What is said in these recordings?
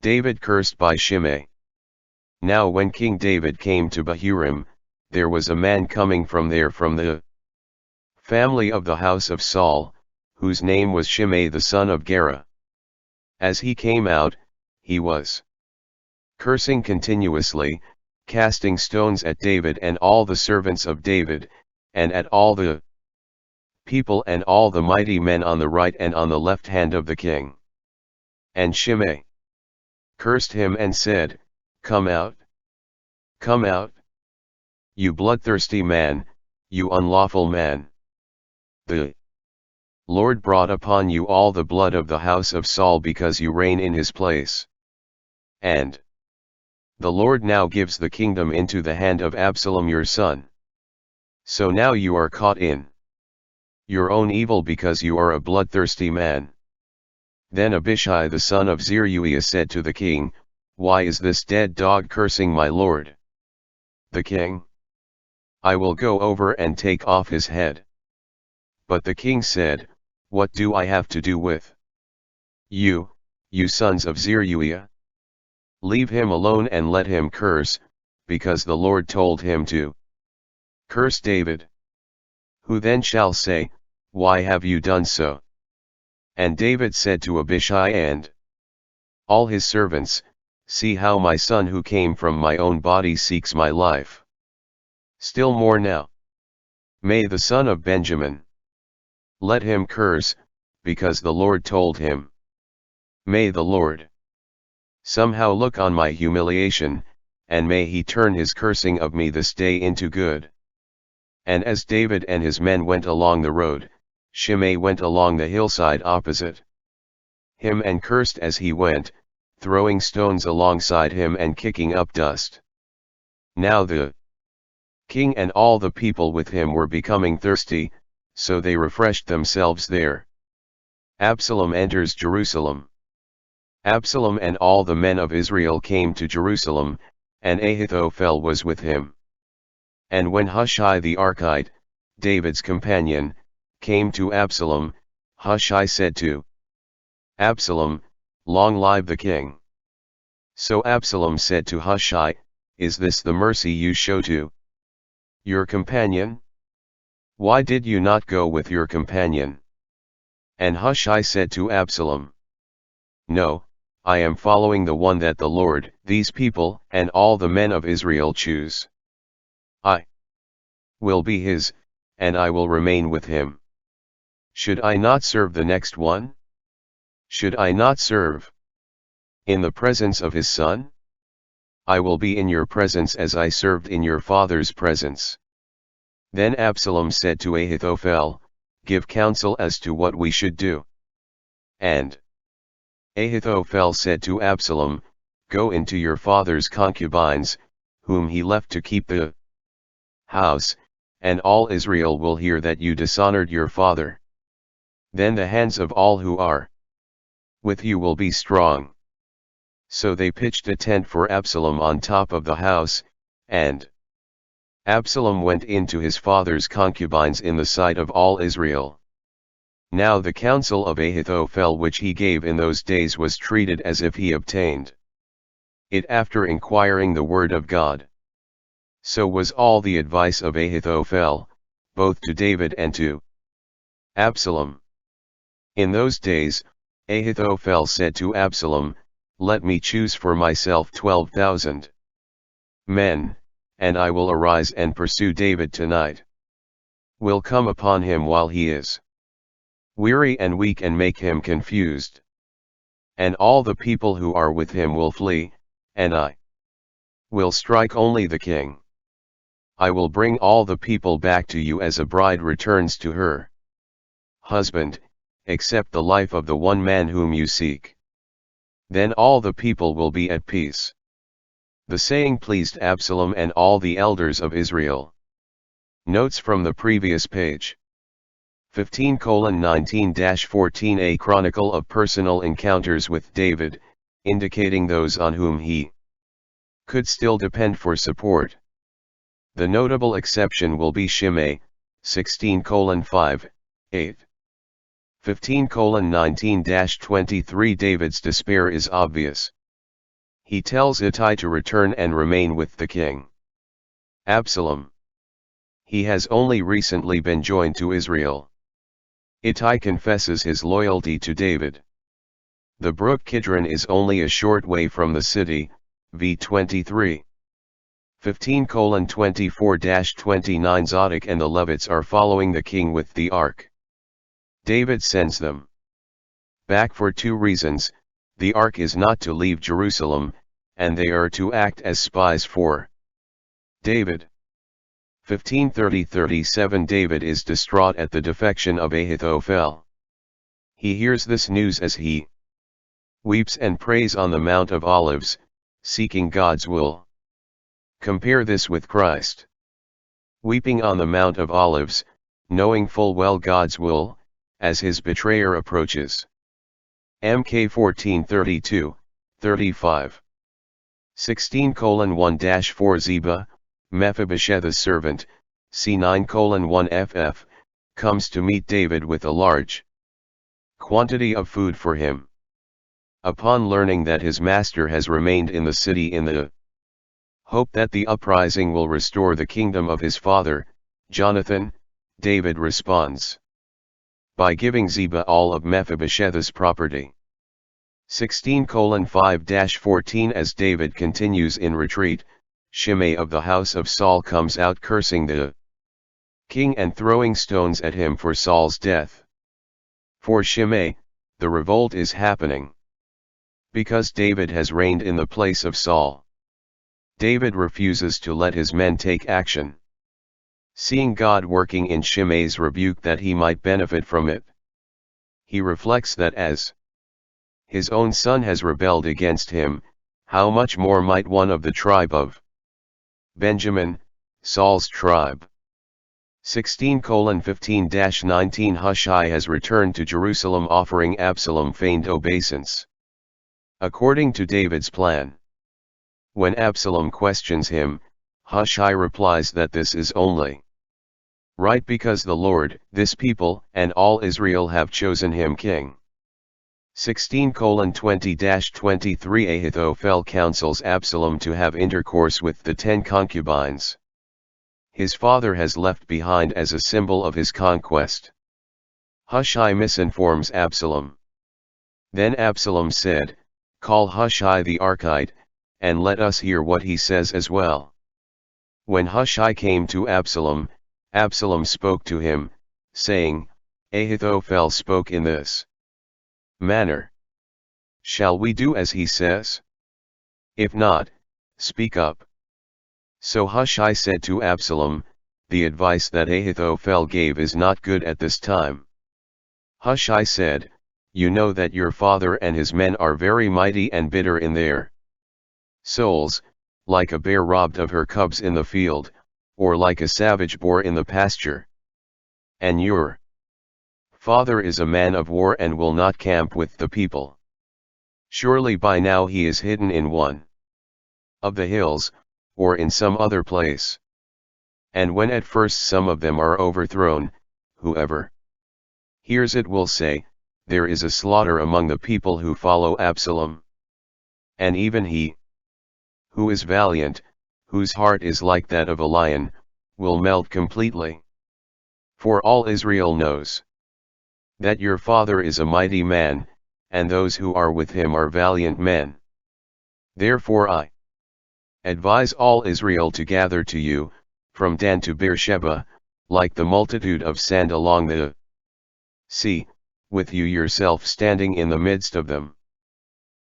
David cursed by Shimei. Now when King David came to Bahurim, there was a man coming from there from the family of the house of Saul, whose name was Shimei the son of Gera. As he came out, he was cursing continuously, casting stones at David and all the servants of David, and at all the people and all the mighty men on the right and on the left hand of the king. And Shimei cursed him and said, Come out! Come out! You bloodthirsty man, you unlawful man! The Lord brought upon you all the blood of the house of Saul because you reign in his place. And the Lord now gives the kingdom into the hand of Absalom your son. So now you are caught in your own evil because you are a bloodthirsty man. Then Abishai the son of Zeruiah said to the king, Why is this dead dog cursing my lord the king? I will go over and take off his head. But the king said, What do I have to do with you, you sons of Zeruiah? Leave him alone and let him curse, because the Lord told him to curse David. Who then shall say, Why have you done so? And David said to Abishai and all his servants, See how my son who came from my own body seeks my life. Still more now. May the son of Benjamin let him curse, because the Lord told him. May the Lord somehow look on my humiliation, and may he turn his cursing of me this day into good. And as David and his men went along the road, Shimei went along the hillside opposite him and cursed as he went, throwing stones alongside him and kicking up dust. Now the king and all the people with him were becoming thirsty, so they refreshed themselves there. Absalom enters Jerusalem. Absalom and all the men of Israel came to Jerusalem, and Ahithophel was with him. And when Hushai the Archite, David's companion, came to Absalom, Hushai said to Absalom, Long live the king. So Absalom said to Hushai, Is this the mercy you show to your companion? Why did you not go with your companion? And Hushai said to Absalom, No, I am following the one that the Lord, these people, and all the men of Israel choose. I will be his, and I will remain with him. Should I not serve the next one? Should I not serve in the presence of his son? I will be in your presence as I served in your father's presence. Then Absalom said to Ahithophel, Give counsel as to what we should do. And Ahithophel said to Absalom, Go into your father's concubines, whom he left to keep the house, and all Israel will hear that you dishonored your father. Then the hands of all who are with you will be strong. So they pitched a tent for Absalom on top of the house, and Absalom went into his father's concubines in the sight of all Israel. Now the counsel of Ahithophel which he gave in those days was treated as if he obtained it after inquiring the word of God. So was all the advice of Ahithophel, both to David and to Absalom. In those days, Ahithophel said to Absalom, Let me choose for myself 12,000 men, and I will arise and pursue David tonight. Will come upon him while he is weary and weak and make him confused. And all the people who are with him will flee, and I will strike only the king. I will bring all the people back to you as a bride returns to her husband, except the life of the one man whom you seek. Then all the people will be at peace. The saying pleased Absalom and all the elders of Israel. Notes from the previous page. 15:19-14 A chronicle of personal encounters with David, indicating those on whom he could still depend for support. The notable exception will be Shimei, 16:5, 8. 15:19-23 David's despair is obvious. He tells Ittai to return and remain with the king. Absalom. He has only recently been joined to Israel. Ittai confesses his loyalty to David. The brook Kidron is only a short way from the city, v. 23. 15:24-29 Zadok and the Levites are following the king with the ark. David sends them back for two reasons: the ark is not to leave Jerusalem, and they are to act as spies for David. 15:30-37 David is distraught at the defection of Ahithophel. He hears this news as he weeps and prays on the Mount of Olives, seeking God's will. Compare this with Christ. Weeping on the Mount of Olives, knowing full well God's will, as his betrayer approaches. Mk 14:32-35. 16:1-4 Ziba, Mephibosheth's servant, C9:1 ff, comes to meet David with a large quantity of food for him. Upon learning that his master has remained in the city in the hope that the uprising will restore the kingdom of his father, Jonathan, David responds by giving Ziba all of Mephibosheth's property. 16:5-14 As David continues in retreat, Shimei of the house of Saul comes out cursing the king and throwing stones at him for Saul's death. For Shimei, the revolt is happening because David has reigned in the place of Saul. David refuses to let his men take action. Seeing God working in Shimei's rebuke that he might benefit from it, he reflects that as his own son has rebelled against him, how much more might one of the tribe of Benjamin, Saul's tribe. 16:15-19 Hushai has returned to Jerusalem offering Absalom feigned obeisance. According to David's plan. When Absalom questions him, Hushai replies that this is only right because the Lord, this people, and all Israel have chosen him king. 16:20-23 Ahithophel counsels Absalom to have intercourse with the 10 concubines his father has left behind as a symbol of his conquest. Hushai misinforms Absalom. Then Absalom said, "Call Hushai the Archite, and let us hear what he says as well." When Hushai came to Absalom, Absalom spoke to him, saying, "Ahithophel spoke in this manner. Shall we do as he says? If not, speak up." So Hushai said to Absalom, "The advice that Ahithophel gave is not good at this time." Hushai said, "You know that your father and his men are very mighty and bitter in their souls, like a bear robbed of her cubs in the field, or like a savage boar in the pasture. And your father is a man of war and will not camp with the people. Surely by now he is hidden in one of the hills, or in some other place. And when at first some of them are overthrown, whoever hears it will say, 'There is a slaughter among the people who follow Absalom.' And even he who is valiant, whose heart is like that of a lion, will melt completely. For all Israel knows that your father is a mighty man, and those who are with him are valiant men. Therefore I advise all Israel to gather to you, from Dan to Beersheba, like the multitude of sand along the sea, with you yourself standing in the midst of them.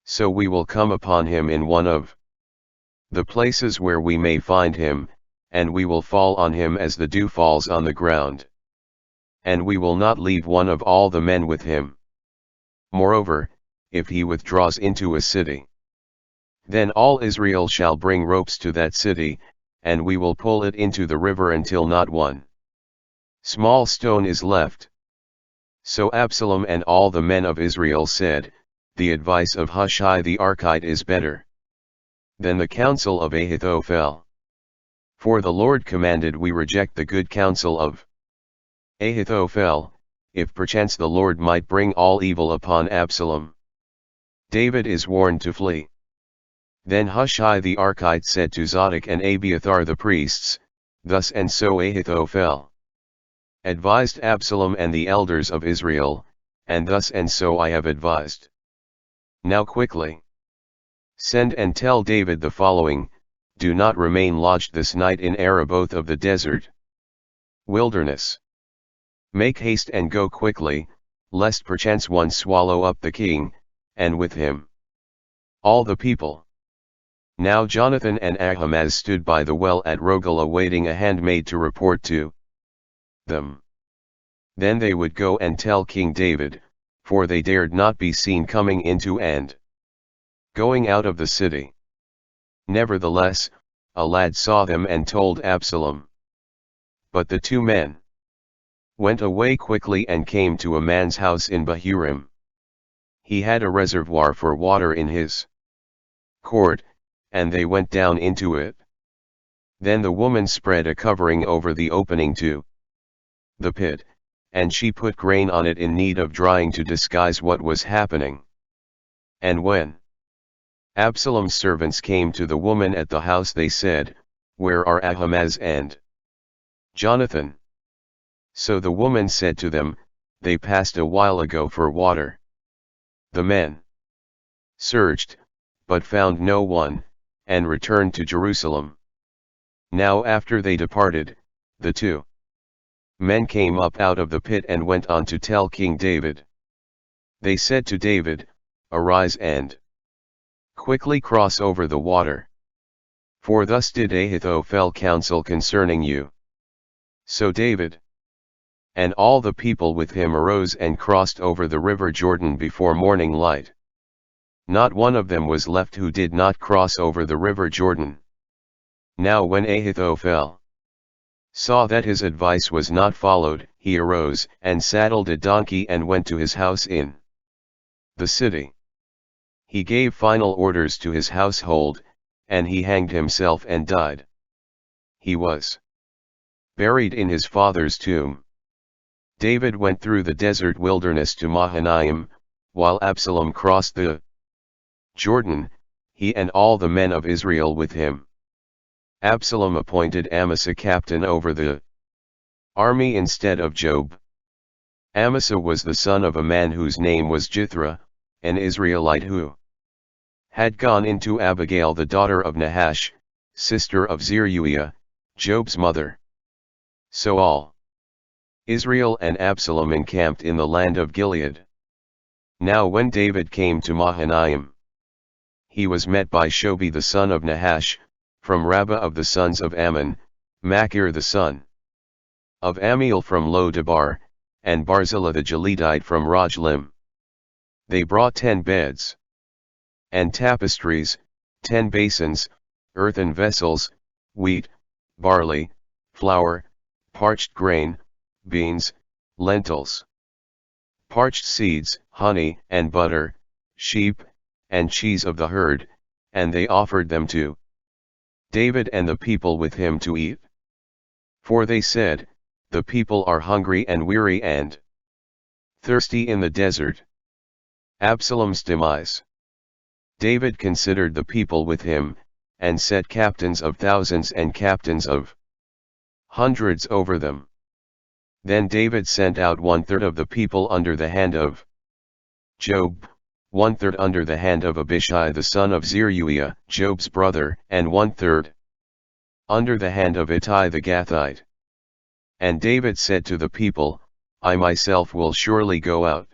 So we will come upon him in one of the places where we may find him, and we will fall on him as the dew falls on the ground. And we will not leave one of all the men with him. Moreover, if he withdraws into a city, then all Israel shall bring ropes to that city, and we will pull it into the river until not one small stone is left." So Absalom and all the men of Israel said, "The advice of Hushai the Archite is better than the counsel of Ahithophel. For the Lord commanded we reject the good counsel of Ahithophel, if perchance the Lord might bring all evil upon Absalom." David is warned to flee. Then Hushai the Archite said to Zadok and Abiathar the priests, Thus and so Ahithophel advised Absalom and the elders of Israel, and thus and so I have advised. Now quickly send and tell David the following, Do not remain lodged this night in Araboth of the desert wilderness. Make haste and go quickly, lest perchance one swallow up the king, and with him all the people. Now Jonathan and Ahimaaz stood by the well at Rogel awaiting a handmaid to report to them. Then they would go and tell King David, for they dared not be seen coming into and going out of the city. Nevertheless, a lad saw them and told Absalom. But the two men went away quickly and came to a man's house in Bahurim. He had a reservoir for water in his court, and they went down into it. Then the woman spread a covering over the opening to the pit, and she put grain on it in need of drying to disguise what was happening. And when Absalom's servants came to the woman at the house, they said, Where are Ahimaaz and Jonathan? So the woman said to them, They passed a while ago for water. The men searched, but found no one, and returned to Jerusalem. Now after they departed, the two men came up out of the pit and went on to tell King David. They said to David, Arise and quickly cross over the water. For thus did Ahithophel counsel concerning you. So David and all the people with him arose and crossed over the river Jordan before morning light. Not one of them was left who did not cross over the river Jordan. Now when Ahithophel saw that his advice was not followed, he arose and saddled a donkey and went to his house in the city. He gave final orders to his household, and he hanged himself and died. He was buried in his father's tomb. David went through the desert wilderness to Mahanaim, while Absalom crossed the Jordan, he and all the men of Israel with him. Absalom appointed Amasa captain over the army instead of Joab. Amasa was the son of a man whose name was Jithra, an Israelite who had gone into Abigail the daughter of Nahash, sister of Zeruiah, Joab's mother. So all Israel and Absalom encamped in the land of Gilead. Now when David came to Mahanaim, he was met by Shobi the son of Nahash, from Rabbah of the sons of Ammon, Machir the son of Amiel from Lo-debar, and Barzillai the Gileadite from Rajlim. They brought 10 beds and tapestries, 10 basins, earthen vessels, wheat, barley, flour, parched grain, beans, lentils, parched seeds, honey and butter, sheep, and cheese of the herd, and they offered them to David and the people with him to eat. For they said, The people are hungry and weary and thirsty in the desert. Absalom's demise. David considered the people with him, and set captains of thousands and captains of hundreds over them. Then David sent out 1/3 of the people under the hand of Joab, 1/3 under the hand of Abishai the son of Zeruiah, Joab's brother, and 1/3 under the hand of Ittai the Gathite. And David said to the people, I myself will surely go out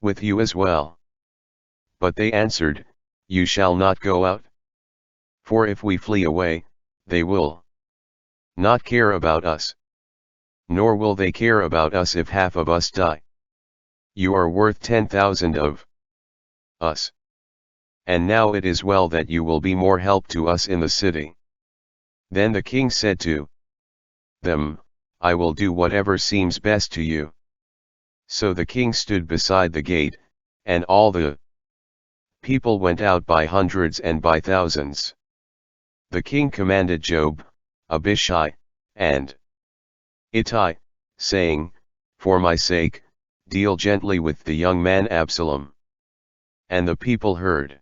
with you as well. But they answered, You shall not go out. For if we flee away, they will not care about us. Nor will they care about us if half of us die. You are worth 10,000 of us. And now it is well that you will be more help to us in the city. Then the king said to them, I will do whatever seems best to you. So the king stood beside the gate, and all the people went out by hundreds and by thousands. The king commanded Joab, Abishai, and Ittai, saying, For my sake, deal gently with the young man Absalom. And the people heard.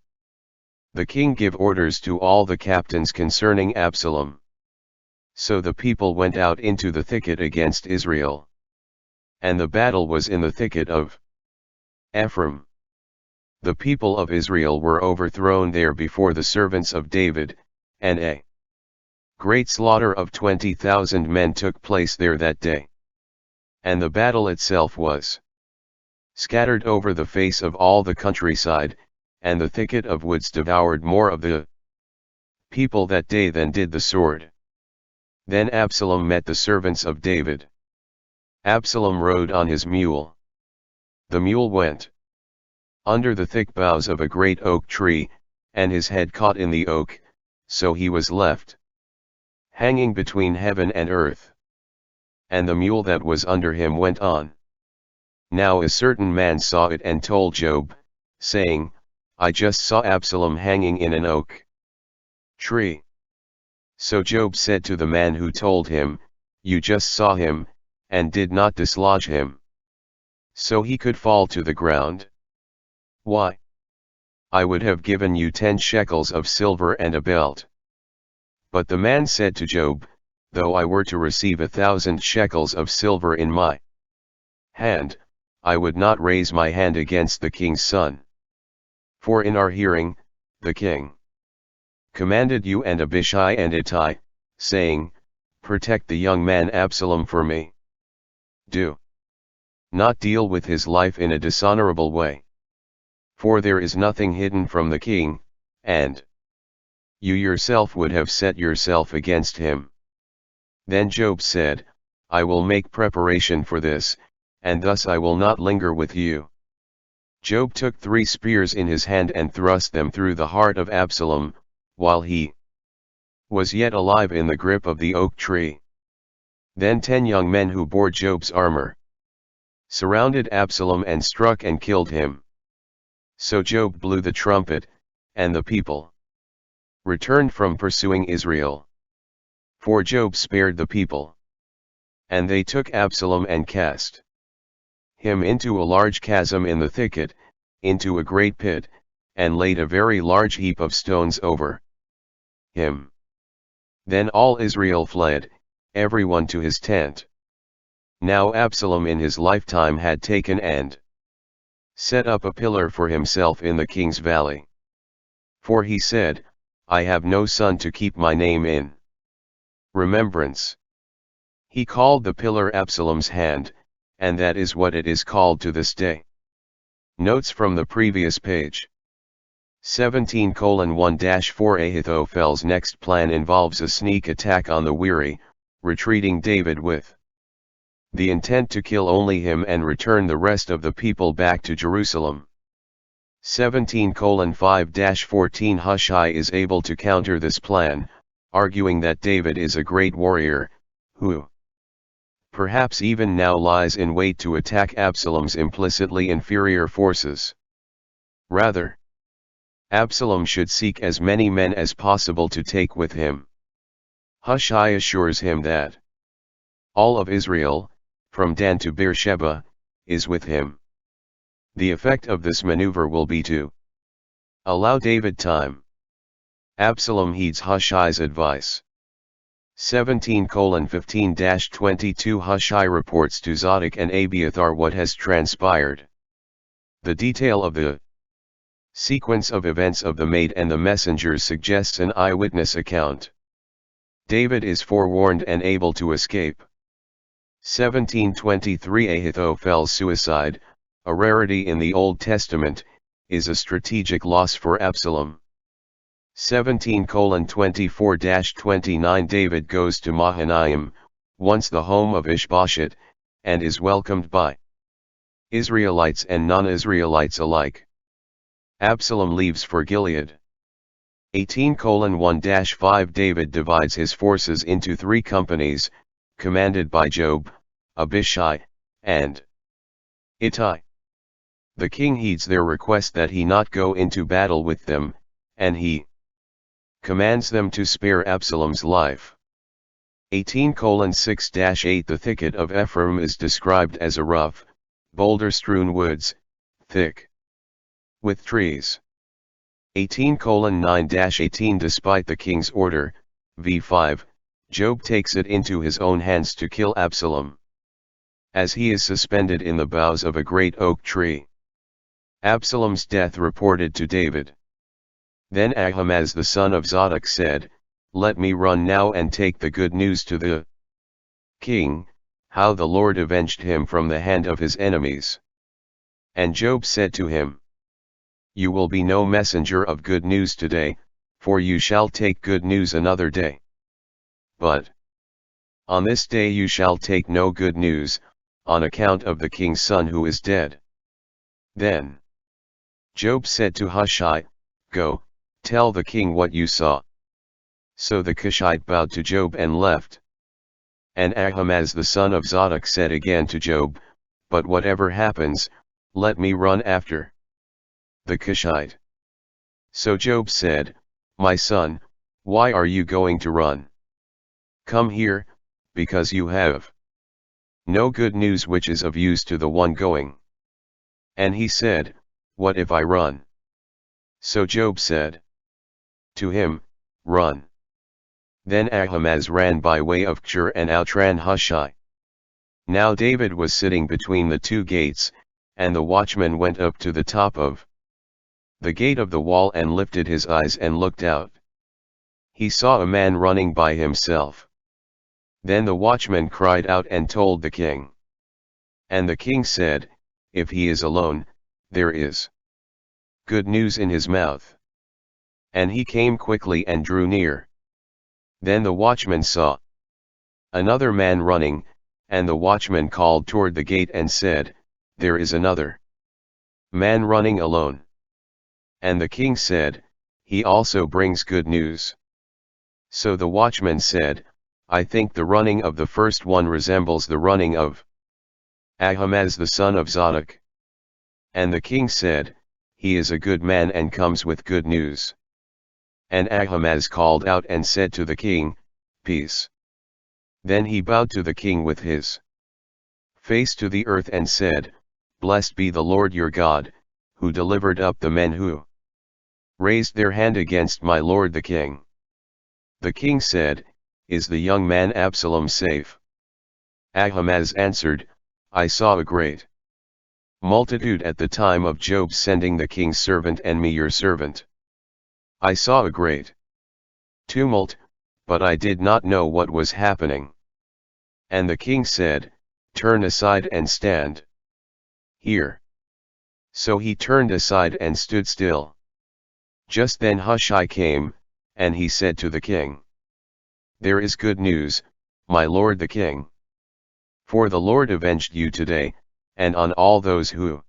The king give orders to all the captains concerning Absalom. So the people went out into the thicket against Israel. And the battle was in the thicket of Ephraim. The people of Israel were overthrown there before the servants of David, and a great slaughter of 20,000 men took place there that day. And the battle itself was scattered over the face of all the countryside, and the thicket of woods devoured more of the people that day than did the sword. Then Absalom met the servants of David. Absalom rode on his mule. The mule went under the thick boughs of a great oak tree, and his head caught in the oak, so he was left hanging between heaven and earth. And the mule that was under him went on. Now a certain man saw it and told Job, saying, I just saw Absalom hanging in an oak tree. So Job said to the man who told him, You just saw him, and did not dislodge him, so he could fall to the ground. Why? I would have given you 10 shekels of silver and a belt. But the man said to Job, Though I were to receive 1,000 shekels of silver in my hand, I would not raise my hand against the king's son. For in our hearing, the king commanded you and Abishai and Ittai, saying, Protect the young man Absalom for me. Do not deal with his life in a dishonorable way. For there is nothing hidden from the king, and you yourself would have set yourself against him. Then Job said, I will make preparation for this, and thus I will not linger with you. Job took 3 spears in his hand and thrust them through the heart of Absalom, while he was yet alive in the grip of the oak tree. Then 10 young men who bore Job's armor surrounded Absalom and struck and killed him. So Job blew the trumpet, and the people returned from pursuing Israel. For Job spared the people. And they took Absalom and cast him into a large chasm in the thicket, into a great pit, and laid a very large heap of stones over him. Then all Israel fled, everyone to his tent. Now Absalom in his lifetime had taken and set up a pillar for himself in the king's valley. For he said, I have no son to keep my name in remembrance. He called the pillar Absalom's hand, and that is what it is called to this day. Notes from the previous page. 17:1-4 Ahithophel's next plan involves a sneak attack on the weary, retreating David with the intent to kill only him and return the rest of the people back to Jerusalem. 17:5-14 Hushai is able to counter this plan, arguing that David is a great warrior, who perhaps even now lies in wait to attack Absalom's implicitly inferior forces. Rather, Absalom should seek as many men as possible to take with him. Hushai assures him that all of Israel, from Dan to Beersheba, is with him. The effect of this maneuver will be to allow David time. Absalom heeds Hushai's advice. 17:15-22 Hushai reports to Zadok and Abiathar what has transpired. The detail of the sequence of events of the maid and the messengers suggests an eyewitness account. David is forewarned and able to escape. 17:23 Ahithophel's suicide, a rarity in the Old Testament, is a strategic loss for Absalom. 17:24-29 David goes to Mahanaim, once the home of Ishbosheth, and is welcomed by Israelites and non-Israelites alike. Absalom leaves for Gilead. 18:1-5 David divides his forces into 3 companies, commanded by Job, Abishai, and Ittai. The king heeds their request that he not go into battle with them, and he commands them to spare Absalom's life. 18:6-8 The thicket of Ephraim is described as a rough, boulder-strewn woods, thick with trees. 18:9-18 Despite the king's order, v5, Job takes it into his own hands to kill Absalom. As he is suspended in the boughs of a great oak tree. Absalom's death reported to David. Then Ahimaaz the son of Zadok said, "Let me run now and take the good news to the king, how the Lord avenged him from the hand of his enemies." And Job said to him, "You will be no messenger of good news today, for you shall take good news another day. But on this day you shall take no good news, on account of the king's son who is dead." Then Job said to Hushai, "Go, tell the king what you saw." So the Cushite bowed to Job and left. And Ahimaaz the son of Zadok said again to Job, "But whatever happens, let me run after the Cushite." So Job said, "My son, why are you going to run? Come here, because you have no good news which is of use to the one going." And he said, "What if I run?" So Job said to him, "Run." Then Ahimaaz ran by way of Kshur and outran Hushai. Now David was sitting between the two gates, and the watchman went up to the top of the gate of the wall and lifted his eyes and looked out. He saw a man running by himself. Then the watchman cried out and told the king. And the king said, "If he is alone, there is good news in his mouth." And he came quickly and drew near. Then the watchman saw another man running, and the watchman called toward the gate and said, "There is another man running alone." And the king said, "He also brings good news." So the watchman said, "I think the running of the first one resembles the running of Ahimaaz the son of Zadok." And the king said, "He is a good man and comes with good news." And Ahimaaz called out and said to the king, "Peace." Then he bowed to the king with his face to the earth and said, "Blessed be the Lord your God, who delivered up the men who raised their hand against my lord the king." The king said, "Is the young man Absalom safe?" Ahimaaz answered, "I saw a great multitude at the time of Job sending the king's servant and me your servant. I saw a great tumult, but I did not know what was happening." And the king said, "Turn aside and stand here." So he turned aside and stood still. Just then Hushai came, and he said to the king, "There is good news, my lord the king. For the Lord avenged you today, and on all those who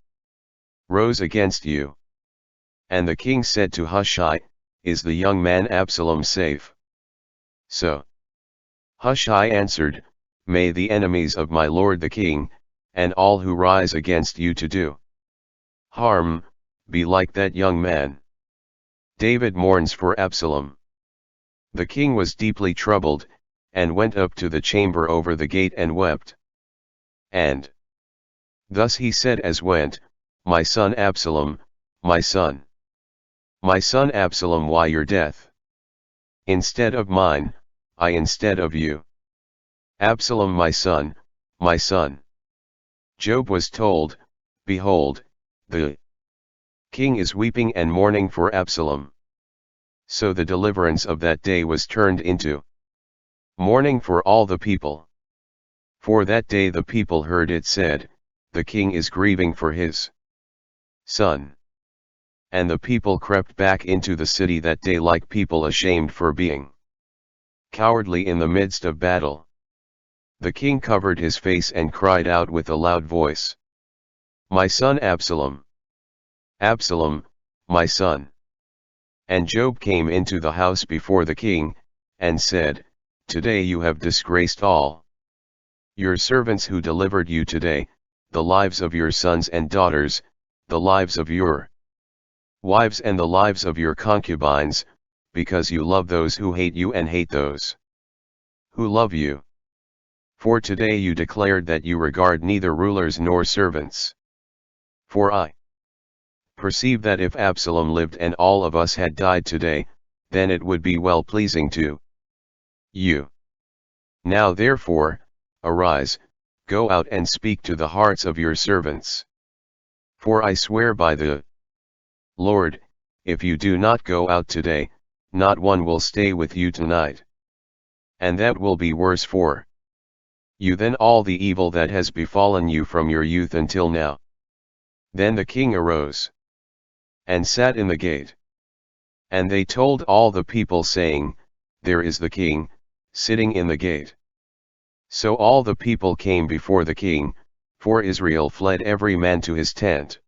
rose against you." And the king said to Hushai, "Is the young man Absalom safe?" So Hushai answered, "May the enemies of my lord the king, and all who rise against you to do harm, be like that young man." David mourns for Absalom. The king was deeply troubled, and went up to the chamber over the gate and wept. And thus he said as went, "My son Absalom, my son Absalom, why your death? Instead of mine, I instead of you. Absalom my son, my son." Job was told, "Behold, the king is weeping and mourning for Absalom." So the deliverance of that day was turned into mourning for all the people. For that day the people heard it said, "The king is grieving for his son." And the people crept back into the city that day like people ashamed for being cowardly in the midst of battle. The king covered his face and cried out with a loud voice, "My son Absalom! Absalom, my son!" And Job came into the house before the king, and said, "Today you have disgraced all your servants who delivered you today, the lives of your sons and daughters, the lives of your wives and the lives of your concubines, because you love those who hate you and hate those who love you. For today you declared that you regard neither rulers nor servants. For I perceive that if Absalom lived and all of us had died today, then it would be well pleasing to you. Now therefore, arise, go out and speak to the hearts of your servants. For I swear by the Lord, if you do not go out today, not one will stay with you tonight. And that will be worse for you than all the evil that has befallen you from your youth until now. Then the king arose and sat in the gate. And they told all the people, saying, There is the king, sitting in the gate. So all the people came before the king, for Israel fled every man to his tent.